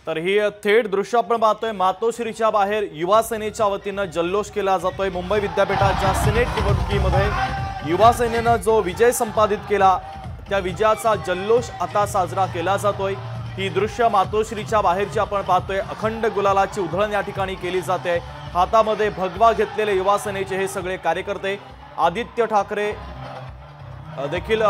तर ही थेट दृश्य आपण पाहतोय मातोश्रीच्या बाहेर युवा सेनेच्या वतीने जल्लोष केला जातोय। मुंबई विद्यापीठाच्या सिनेट निवडणुकीमध्ये युवा सेनेने जो विजय संपादित केला त्या विजयाचा जल्लोष आता साजरा केला जातोय। ही दृश्य मातोश्रीच्या बाहेरची आपण पाहतोय। अखंड गुलालाची उधळण या ठिकाणी केली जाते। हातामध्ये भगवा घेतलेले युवा सेनेचे हे सगळे कार्यकर्ते आदित्य ठाकरे देखील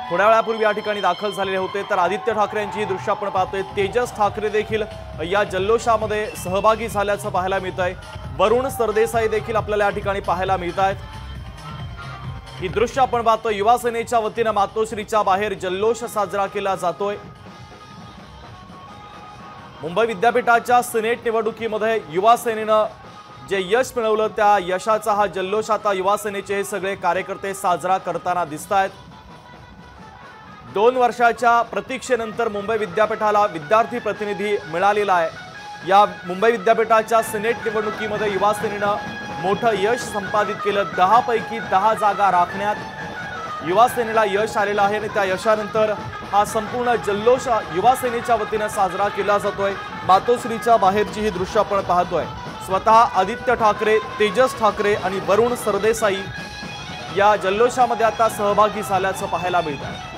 थोड्या वेळापूर्वी या ठिकाणी दाखल झालेले होते। तर आदित्य ठाकरे यांची दृश्य आपण पाहतोय। तेजस ठाकरे देखील या जल्लोषामध्ये सहभागी झाल्याचं पाहायला मिळतंय। वरुण सरदेसाई देखील आपल्याला या ठिकाणी पाहायला मिळतात। ही दृश्य आपण पाहतोय। युवा सेनेच्या वतीने मातोश्रीच्या बाहेर जल्लोष साजरा केला जातोय। मुंबई विद्यापीठाच्या सिनेट निवडणुकीमध्ये युवा सेनेने जे यश मिळवलं त्या यशाचा हा जल्लोष आता युवा सेनेचे हे सगळे कार्यकर्ते साजरा करताना दिसतायत। 2 वर्षाच्या प्रतीक्षेनंतर मुंबई विद्यापीठाला विद्यार्थी प्रतिनिधी मिळालेला आहे। या मुंबई विद्यापीठाच्या सिनेट निवडणुकीमध्ये युवा सेनेने मोठं यश संपादित केलं। 10 पैकी 10 जागा राखण्यात युवा सेनेला यश आलेलं आहे आणि त्या यशानंतर हा संपूर्ण जल्लोष युवा सेनेच्या वतीने साजरा केला जातोय। मातोश्रीच्या बाहेरची ही दृश्य आपण पाहतोय। स्वतः आदित्य ठाकरे, तेजस ठाकरे आणि वरुण सरदेसाई या जल्लोषामध्ये आता सहभागी झाल्याचं पाहायला मिळतं।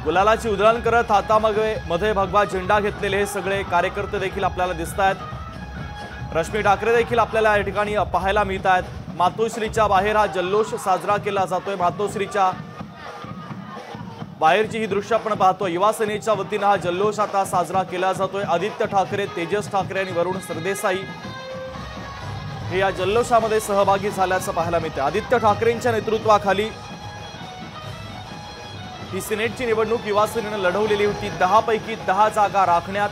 गुलालाची उधळण करत हातामध्ये भगवा झेंडा घेतलेले हे सगळे कार्यकर्ते देखील आपल्याला दिसतात। रश्मी ठाकरे देखील आपल्याला या ठिकाणी पाहायला मिळतात। मातोश्रीच्या बाहेर हा जल्लोष साजरा केला जातोय। मातोश्रीच्या बाहेरची ही दृश्य आपण पाहतोय। युवा सेनेच्या वतीने हा जल्लोष आता साजरा केला जातोय। आदित्य ठाकरे, तेजस ठाकरे आणि वरुण सरदेसाई हे या जल्लोषामध्ये सहभागी झाल्याचं पाहायला मिळतं। आदित्य ठाकरेंच्या नेतृत्वाखाली ही सिनेटची निवडणूक युवा सेनेने लढवलेली होती। 10 पैकी 10 जागा राखण्यात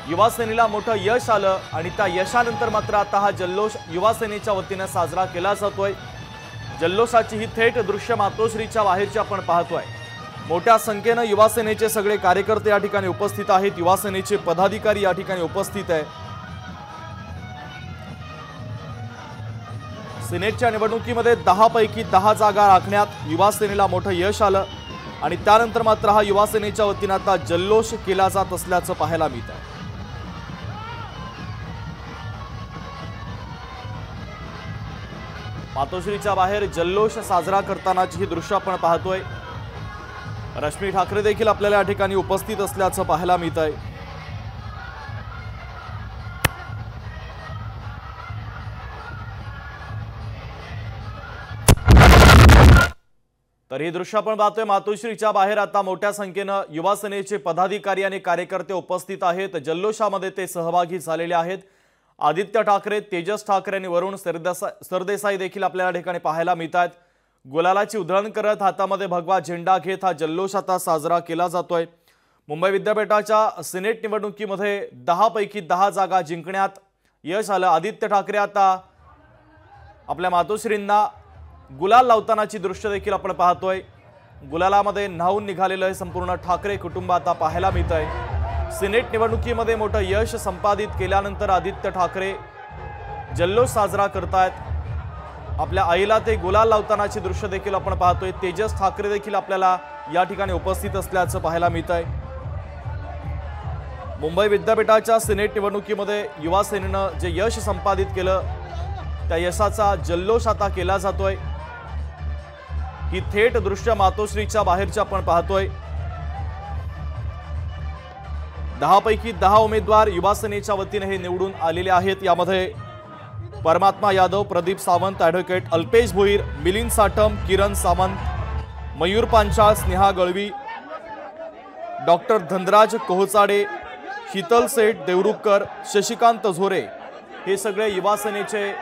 युवा सेनेला मोठं यश आलं आणि त्या यशानंतर मात्र आता हा जल्लोष युवा सेनेच्या वतीने साजरा केला जातोय। जल्लोषाची ही थेट दृश्य मातोश्रीच्या बाहेरची आपण पाहतोय। मोठ्या संख्येने युवा सेनेचे सगळे कार्यकर्ते या ठिकाणी उपस्थित आहेत। युवा सेनेचे पदाधिकारी या ठिकाणी उपस्थित आहे। सिनेटच्या निवडणुकीमध्ये 10 पैकी 10 जागा राखण्यात युवा सेनेला मोठं यश आलं आणि त्यानंतर मात्र हा युवा सेनेच्या वतीने आता जल्लोष केला जात असल्याचं पाहायला मिळतं। मातोश्रीच्या बाहेर जल्लोष साजरा करतानाची ही दृश्य आपण पाहतोय। रश्मी ठाकरे देखील आपल्याला या ठिकाणी उपस्थित असल्याचं पाहायला मिळतंय। तर ही दृश्य आपण पाहतोय। मातोश्रीच्या बाहेर आता मोठ्या संख्येने युवा सेनेचे पदाधिकारी आणि कार्यकर्ते उपस्थित आहेत। जल्लोषामध्ये ते सहभागी झालेले आहेत। आदित्य ठाकरे, तेजस ठाकरे आणि वरुण सरदेसाई देखील आपल्याला ठिकाणी पाहायला मिळतात। गुलालाची उधळण करत हातामध्ये भगवा झेंडा घेत हा जल्लोष आता साजरा केला जातोय। मुंबई विद्यापीठाच्या सिनेट निवडणुकीमध्ये 10 पैकी 10 जागा जिंकण्यात यश आलं। आदित्य ठाकरे आता आपल्या मातोश्रींना गुलाल लावतानाची दृश्य देखील आपण पाहतोय। गुलालामध्ये न्हावून निघालेलं हे संपूर्ण ठाकरे कुटुंब आता पाहायला मिळतंय। सिनेट निवडणुकीमध्ये मोठं यश संपादित केल्यानंतर आदित्य ठाकरे जल्लोष साजरा करतायत। आपल्या आईला ते गुलाल लावतानाची दृश्य देखील आपण पाहतोय। तेजस ठाकरे देखील आपल्याला या ठिकाणी उपस्थित असल्याचं पाहायला मिळतंय। मुंबई विद्यापीठाच्या सिनेट निवडणुकीमध्ये युवा सेनेनं जे यश संपादित केलं त्या यशाचा जल्लोष आता केला जातोय। ही थेट दृश्य मातोश्रीच्या बाहेरची आपण पाहतोय। 10 पैकी 10 उमेदवार युवा सेनेच्या वतीने हे निवडून आलेले आहेत। यामध्ये परमात्मा यादव, प्रदीप सावंत, ॲडव्होकेट अल्पेश भोईर, मिलिंद साटम, किरण सावंत, मयूर पांचाळ, स्नेहा गळवी, डॉक्टर धनराज कोहचाडे, शीतल सेठ देवरुखकर, शशिकांत झोरे हे सगळे युवा सेनेचे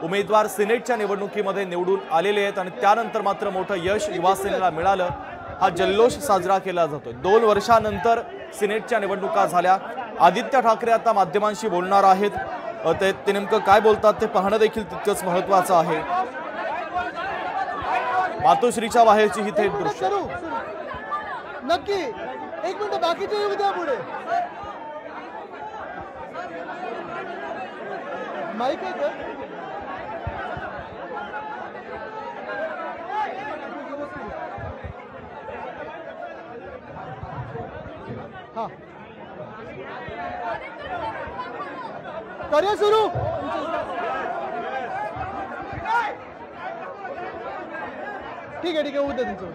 उमेदवार सिनेटच्या निवडणुकीमध्ये निवडून आलेले आहेत आणि त्यानंतर मात्र मोठं यश युवा सेनेला मिळालं। हा जल्लोष साजरा केला जातोय। 2 वर्षानंतर सिनेटच्या निवडणुका झाल्या। आदित्य ठाकरे आता माध्यमांशी बोलणार आहेत। ते नेमकं काय बोलतात ते पाहणं देखील तितकंच महत्त्वाचं आहे। मातोश्रीच्या बाहेरची ही थेट दृश्य नक्की 1 मिनिट बाकीचे येऊ द्या पुढे। माईक आहे का? हा करूया सुरू. ठीक आहे होऊ दे तुमचं.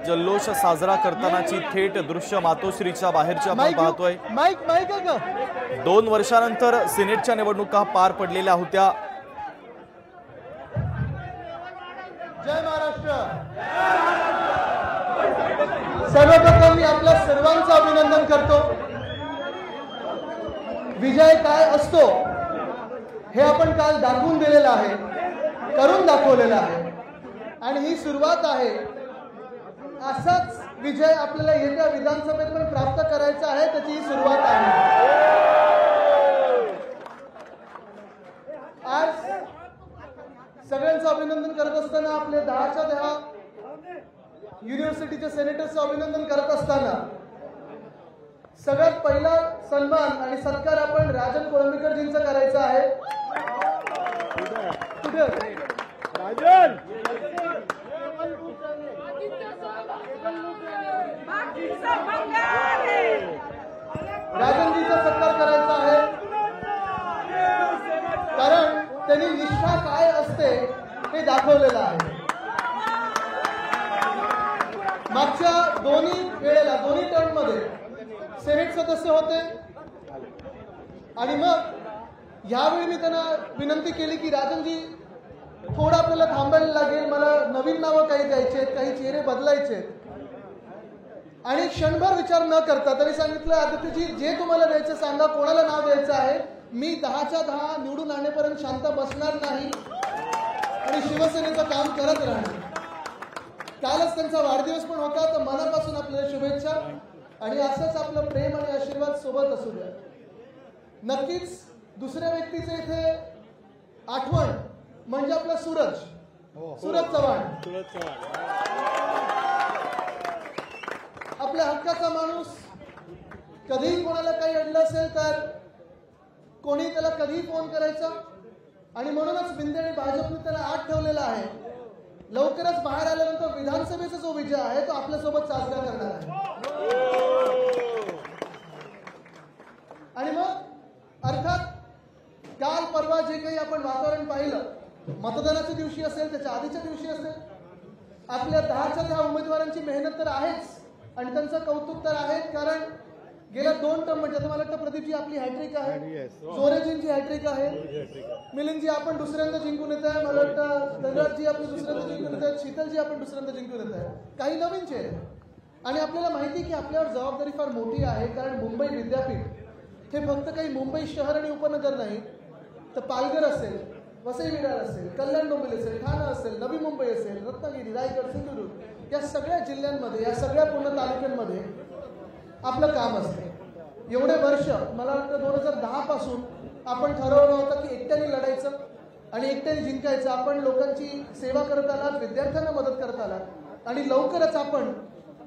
जल्लोष साजरा करतानाची थेट दृश्य मातोश्रीच्या बाहेरच्या आपण पाहतोय. माईक आहे का? 2 वर्षानंतर सिनेटच्या निवडणुका पार पडलेल्या होत्या. जय महाराष्ट्र. सर्वप्रथम मी आपल्या सर्वांचं अभिनंदन करतो. विजय काय असतो हे आपण काल दाखवून दिलेलं आहे, करून दाखवलेलं आहे आणि ही सुरुवात आहे. असाच विजय आपल्याला येत्या विधानसभेत पण प्राप्त करायचा आहे, त्याची ही सुरुवात आहे. आज सगळ्यांचं अभिनंदन करत असताना, आपले 10च्या 10 युनिव्हर्सिटीच्या सेनेटर्सचं अभिनंदन करत असताना सगळ्यात पहिला सन्मान आणि सत्कार आपण राजन कोळंबीकरजींचा करायचा आहे. कुठे राजन? राजनजीचा सत्कार करायचा आहे, कारण त्यांनी निष्ठा काय असते हे दाखवलेलं आहे. मागच्या दोन्ही टर्ममध्ये सेनेट सदस्य होते आणि मग यावेळी मी त्यांना विनंती केली की राजनजी थोडं आपल्याला थांबायला लागेल, मला नवीन नावं काही द्यायचे आहेत, काही चेहरे बदलायचे आहेत. आणि क्षणभर विचार न करता त्यांनी सांगितलं, आदित्यजी जे तुम्हाला द्यायचं सांगा, कोणाला नाव द्यायचं आहे. मी 10च्या 10 निवडून आणेपर्यंत शांत बसणार नाही आणि शिवसेनेचं काम करत राहणार. कालच त्यांचा वाढदिवस पण होता, तर मनापासून आपल्याला शुभेच्छा आणि असंच आपलं प्रेम आणि आशीर्वाद सोबत असू द्या. नक्कीच दुसऱ्या व्यक्तीचे इथे आठवण म्हणजे आपला सूरज चव्हाण. आपल्या हक्काचा माणूस. कधीही कोणाला काही अडलं असेल तर कोणी त्याला कधीही फोन करायचा आणि म्हणूनच बिंदे आणि भाजपने त्याला आत ठेवलेला आहे. लवकरच बाहेर आल्यानंतर विधानसभेचा जो विजय आहे तो आपल्यासोबत साजरा करणार आहे. आणि मग अर्थात काल परवा जे काही आपण वातावरण पाहिलं, मतदानाच्या दिवशी असेल, त्याच्या आधीच्या दिवशी असेल, आपल्या 10च्या 10 उमेदवारांची मेहनत तर आहेच आणि त्यांचं कौतुक तर आहे. कारण गेल्या 2 टर्म म्हणजे मला वाटतं प्रदीपजी आपली हॅट्रिक आहे, जोरेजींची हॅट्रिक आहे, मिलिंदजी आपण दुसऱ्यांदा जिंकून येत आहे, मला वाटतं धनराजजी आपण दुसऱ्यांदा जिंकून येत आहेत, शीतलजी आपण दुसऱ्यांदा जिंकून येत आहे. काही नवीन चेहरे आणि आपल्याला माहिती की आपल्यावर जबाबदारी फार मोठी आहे. कारण मुंबई विद्यापीठ हे फक्त काही मुंबई शहर आणि उपनगर नाही, तर पालघर असेल, वसई विरार असेल, कल्याण डोंबिवली असेल, ठाणा असेल, नवी मुंबई असेल, रत्नागिरी, रायगड, सिंधुदुर्ग या सगळ्या जिल्ह्यांमध्ये, या सगळ्या पूर्ण तालुक्यांमध्ये आपलं काम असतं. एवढे वर्ष मला वाटतं 2010 पासून आपण ठरवलं होतं की एकट्याने लढायचं आणि एकट्याने जिंकायचं. आपण लोकांची सेवा करत आलात, विद्यार्थ्यांना मदत करत आलात आणि लवकरच आपण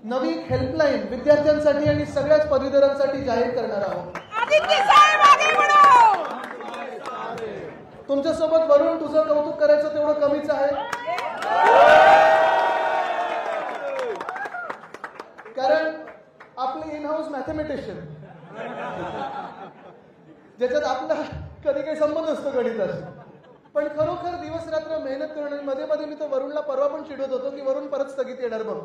नवी हेल्पलाईन विद्यार्थ्यांसाठी आणि सगळ्याच पदवीधरांसाठी जाहीर करणार आहोत. तुमच्यासोबत वरून तुझं कौतुक करायचं तेवढं कमीच आहे, कारण आपले इन हाऊस मॅथमॅटिशियन ज्याच्यात आपला कधी काही संबंध नसतो गणिताशी, पण खरोखर दिवस रात्र मेहनत करणं. मध्ये मध्ये मी तो वरुणला परवा पण चिडवत होतो की वरुण परत स्थगित येणार बघ.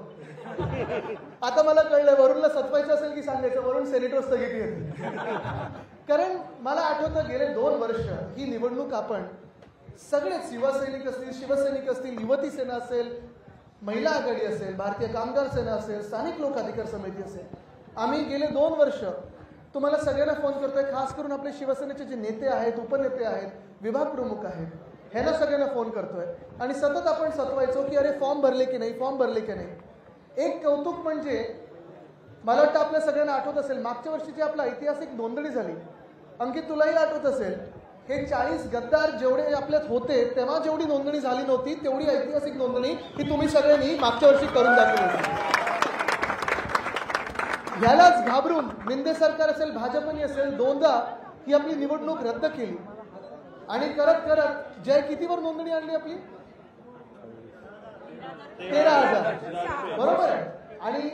आता मला कळलंय वरुणला सतवायचं असेल की सांगायचं वरुण सेनेटवर स्थगिती येते. कारण मला आठवतं गेले 2 वर्ष ही निवडणूक आपण सगळेच युवा सैनिक असतील, शिवसैनिक असतील, युवती सेना असेल, महिला आघाडी असेल, भारतीय कामगार सेना असेल, स्थानिक लोक अधिकार समिती असेल, आम्ही गेले 2 वर्ष तुम्हाला सगळ्यांना फोन करतोय. खास करून आपले शिवसेनेचे जे नेते आहेत, उपनेते आहेत, विभाग प्रमुख आहेत, ह्यांना सगळ्यांना फोन करतोय आणि सतत आपण सतवायचो की अरे फॉर्म भरले की नाही, फॉर्म भरले की नाही. एक कौतुक म्हणजे मला वाटतं आपल्या सगळ्यांना आठवत असेल, मागच्या वर्षीची आपला ऐतिहासिक नोंदणी झाली. अंकित तुलाही आठवत असेल, हे 40 गद्दार जेवढे आपल्यात होते तेव्हा जेवढी नोंदणी झाली नव्हती तेवढी ऐतिहासिक नोंदणी ही तुम्ही सगळ्यांनी मागच्या वर्षी करून दाखवली. ह्यालाच घाबरून मिंदे सरकार असेल, भाजपनी असेल, 2दा ही आपली निवडणूक रद्द केली आणि करत करत जय कितीवर नोंदणी आणली आपली 13,000 बरोबर आहे. आणि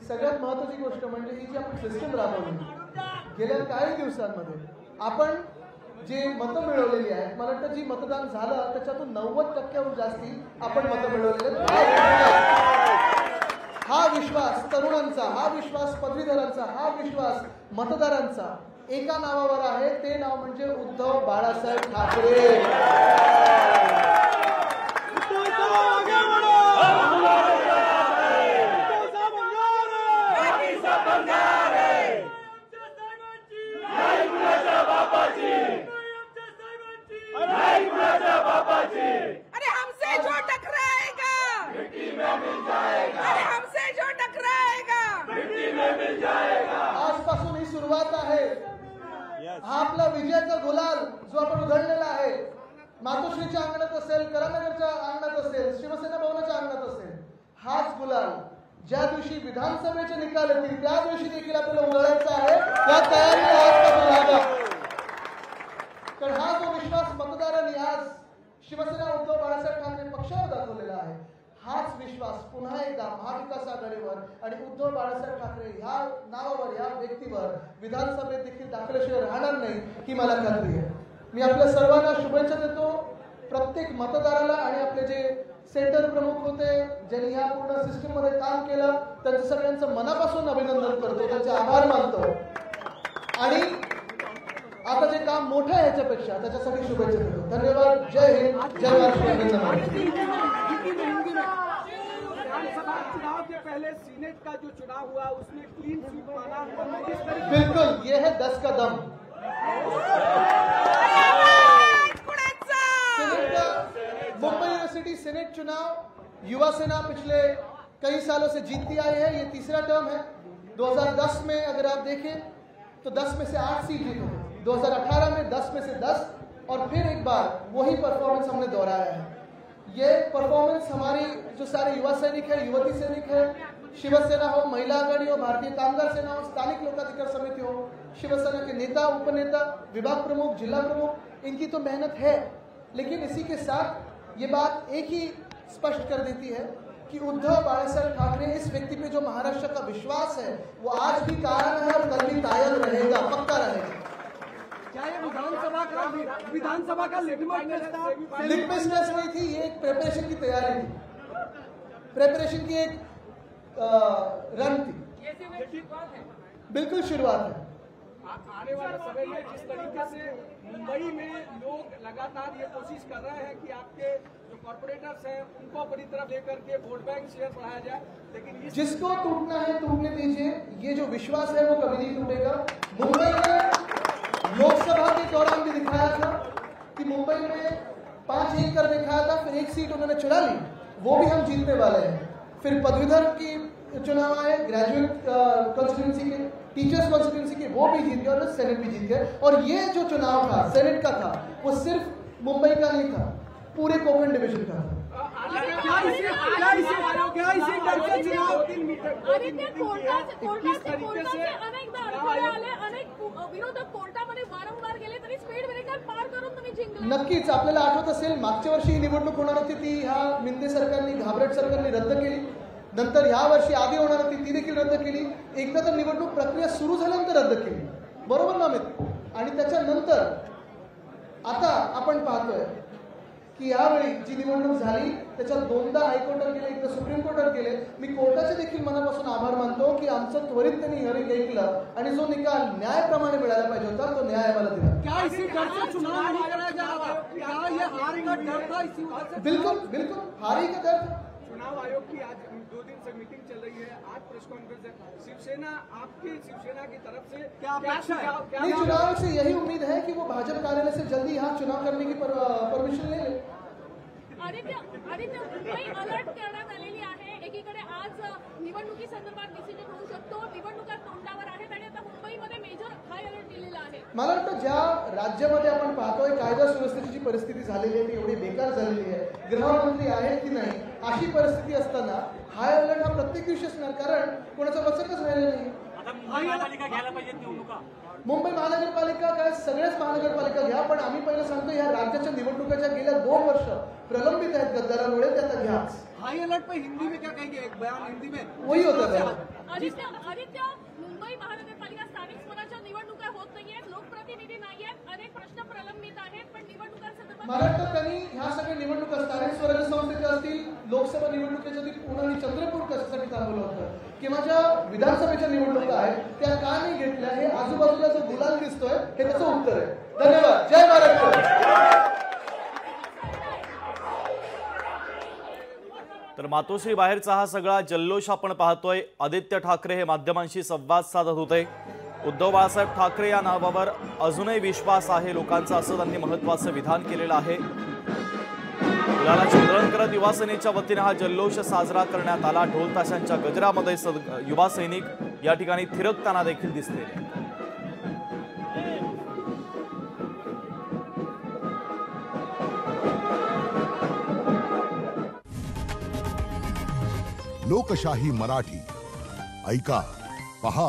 सगळ्यात महत्त्वाची गोष्ट म्हणजे ही जी आपण सिस्टम राबवली गेल्या काही दिवसांमध्ये आपण जे मतं मिळवलेली आहेत, मला वाटतं जी मतदान झालं त्याच्यातून 90% जास्ती आपण मतं मिळवलेली आहेत. हा विश्वास तरुणांचा, हा विश्वास पदवीधरांचा, हा विश्वास मतदारांचा एका नावावर आहे, ते नाव म्हणजे उद्धव बाळासाहेब ठाकरे. अरे हमसे जो टकराएगा मिट्टी में मिल जाएगा. अरे हमसे जो टकराएगा मिट्टी में मिल जाएगा. आजपासून ही सुरुवात आहे. हा आपला विजयाचा गुलाल जो आपण उधळलेला आहे, मातोश्रीच्या अंगणात असेल, करानगरच्या अंगणात असेल, शिवसेना भवनाच्या अंगणात असेल, हाच गुलाल ज्या दिवशी विधानसभेचे निकाल येतील त्या दिवशी देखील आपल्याला उधळायचा आहे. त्या तयारीला आजपासून लागा. कारण हा जो विश्वास मतदारांनी आज शिवसेना उद्धव बाळासाहेब ठाकरे पक्षावर दाखवलेला आहे, हाच विश्वास पुन्हा एकदा महाविकास आघाडीवर आणि उद्धव बाळासाहेब ठाकरे ह्या नावावर, ह्या व्यक्तीवर विधानसभेत देखील दाखल्याशिवाय राहणार नाही ही मला खात्री आहे. मी आपल्या सर्वांना शुभेच्छा देतो. प्रत्येक मतदाराला आणि आपले जे सेंटर प्रमुख होते, ज्यांनी ह्या पूर्ण सिस्टीम मध्ये काम केलं, त्यांचं सगळ्यांचं मनापासून अभिनंदन करतो, त्यांचे आभार मानतो. आणि आता जे काम मोठं आहे ह्याच्यापेक्षा त्याच्यासाठी शुभेच्छा देतो. धन्यवाद. जय हिंद, जय महाराष्ट्र. विधानसभा चुनाव के पहले सीनेट का जो चुनाव हुआ उसमें क्लीन स्वीप माना. बिल्कुल, ये है 10 का दम. मुंबई यूनिवर्सिटी सेनेट चुनाव युवा सेना पिछले कई सालों से जीतती आई है. ये तीसरा टर्म है. 2010 में अगर आप देखें तो 10 में से 8 सीट जीते थे. 2018 में 10 में से 10 और फिर एक बार वही परफॉर्मेंस हमने दोहराया है. ये परफॉर्मेंस हमारी जो सारे युवा सैनिक है, युवती सैनिक है, शिवसेना हो, महिला आघाड़ी हो, भारतीय कामगार सेना हो, स्थानिक लोकाधिकार समिति हो, शिवसेना के नेता, उपनेता, विभाग प्रमुख, जिला प्रमुख, इनकी तो मेहनत है. लेकिन इसी के साथ ये बात एक ही स्पष्ट कर देती है कि उद्धव बाळासाहेब ठाकरे इस व्यक्ति पे जो महाराष्ट्र का विश्वास है वो आज भी कायम है और कल भी कायम रहेगा, पक्का रहेगा. क्या ये विधानसभा का लिटमस टेस्ट था? लिटमस टेस्ट नहीं थी, ये एक प्रिपरेशन की तैयारी थी, प्रिपरेशन की एक रन थी. बिल्कुल शुरुआत है. आने वाले समय में जिस तरीके से मुंबई में लोग लगातार ये कोशिश कर रहे हैं कि आपके जो कॉर्पोरेटर्स हैं उनको अपनी तरफ लेकर के वोट बैंक शेयर बढ़ाया जाए, लेकिन जिसको टूटना है टूटने दीजिए. ये जो विश्वास है वो कभी नहीं टूटेगा. मुंबई में लोकसभा के दौरान भी दिखाया था कि मुंबई में 5-1 कर दिखाया था, फिर एक सीट उन्होंने चुरा ली, वो भी हम जीतने वाले हैं. फिर पदवीधर की चुनाव आए, ग्रेजुएट कॉन्स्टिट्यूंसी के, टीचर्स कॉन्स्टिट्यूंसी के, वो भी जीत गए और सेनेट भी जीत गए. और ये जो चुनाव था सेनेट का था वो सिर्फ मुंबई का नहीं था, पूरे कोकण डिवीजन का था. नक्कीच आपल्याला आठवत असेल मागच्या वर्षी ही निवडणूक होणार होती, ती ह्या मिंदे सरकारने, घाबरट सरकारने रद्द केली. नंतर ह्या वर्षी आधी होणार होती, ती देखील रद्द केली. एकदा तर निवडणूक प्रक्रिया सुरू झाल्यानंतर रद्द केली, बरोबर ना मित्र? आणि त्याच्यानंतर आता आपण पाहतोय की यावेळी जी निवडणूक झाली त्याच्यात 2दा हायकोर्टात गेले, एकदा सुप्रीम कोर्टात गेले. मी कोर्टाचे देखील मनापासून आभार मानतो की आमचं त्वरित त्यांनी हिअरिंग ऐकलं आणि जो निकाल न्यायाप्रमाणे मिळायला पाहिजे होता तो न्याय आम्हाला दिला. बिल्कुल बिल्कुल हारी का डर. चुनाव आयोग की आज 2 दिन से मीटिंग चल रही है, आज प्रेस कॉन्फ्रेंस है. शिवसेना, आपकी शिवसेना की तरफ से क्या अपेक्षा है? नहीं, चुनाव से यही उम्मीद है कि वो भाजपा कार्यालय से जल्दी यहाँ चुनाव करने की परमिशन ले ले. आदित्य, मुंबई अलर्ट करण्यात आलेली आहे. एकीकडे आज निवडणुकी संदर्भात डिसिजन होऊ शकतो, निवडणुका तोंडावर आहेत आणि आता मुंबईमध्ये मेजर हाय अलर्ट दिलेला आहे. मला वाटतं ज्या राज्यामध्ये आपण पाहतोय कायदा सुव्यवस्थेची जी परिस्थिती झालेली आहे ती एवढी बेकार झालेली आहे, गृहमंत्री आहेत की नाही अशी परिस्थिती असताना हाय अलर्ट हा प्रत्येक दिवशी असणार, कारण कोणाचं वचकच राहिलं नाही. महापालिका घ्यायला पाहिजे निवडणुका. मुंबई महानगरपालिका काय सगळ्याच महानगरपालिका घ्या, पण आम्ही पहिलं सांगतो या राज्याच्या निवडणुकाच्या गेल्या 2 वर्ष प्रलंबित आहेत गद्दारांमुळे, त्या आता घ्या. हाई अलर्ट पे हिंदी में क्या कहेंगे? एक बयान हिंदी में वही होता है. आदित्य मुंबई महानगरपालिका स्थानिक स्वराज्य निवडणुका होत नाहीयेत, लोकप्रतिनिधी नाहीयेत, अनेक प्रश्न प्रलंबित आहेत, पण निवडणुकांसंदर्भात मला वाटतं त्यांनी ह्या सगळ्या निवडणुका स्थानिक स्वराज्य संस्थेच्या असतील, लोकसभा निवडणुकीच्या असतील, पुणे आणि चंद्रपूर कशासाठी थांबवलं होतं किंवा ज्या विधानसभेच्या निवडणुका आहेत त्या का नाही घेतल्या, हे आजूबाजूला जो गुलाल दिसतोय हे त्याचं उत्तर आहे. धन्यवाद. जय महाराष्ट्र. तर मातोश्री बाहेरचा हा सगळा जल्लोष आपण पाहतोय. आदित्य ठाकरे हे माध्यमांशी संवाद साधत होते. उद्धव बाळासाहेब ठाकरे या नावावर अजूनही विश्वास आहे लोकांचा, असं त्यांनी महत्त्वाचं विधान केलेलं आहे. मुलाला चंद्रन करत युवा सेनेच्या वतीने हा जल्लोष साजरा करण्यात आला. ढोल ताशांच्या गजरामध्ये युवा सैनिक या ठिकाणी थिरकताना देखील दिसले. लोकशाही मराठी ऐका, पहा,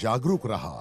जागरूक रहा.